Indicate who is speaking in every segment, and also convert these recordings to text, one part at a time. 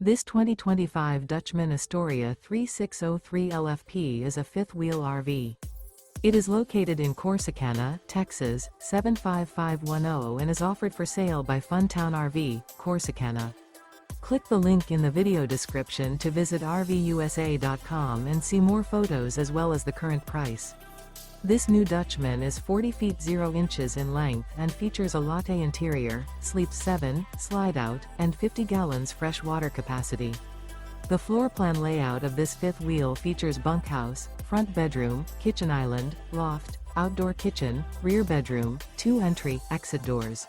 Speaker 1: This 2025 Dutchmen Astoria 3603 LFP is a fifth-wheel RV. It is located in Corsicana, Texas, 75510 and is offered for sale by Funtown RV, Corsicana. Click the link in the video description to visit RVUSA.com and see more photos as well as the current price. This new Dutchman is 40 feet 0 inches in length and features a LATTE interior, sleeps 7, slide-out, and 50 gallons fresh water capacity. The floor plan layout of this fifth wheel features bunkhouse, front bedroom, kitchen island, loft, outdoor kitchen, rear bedroom, 2 entry/exit doors.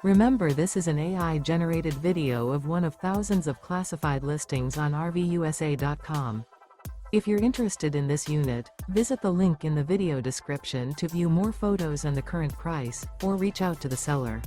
Speaker 1: Remember, this is an AI-generated video of one of thousands of classified listings on RVUSA.com. If you're interested in this unit, visit the link in the video description to view more photos and the current price, or reach out to the seller.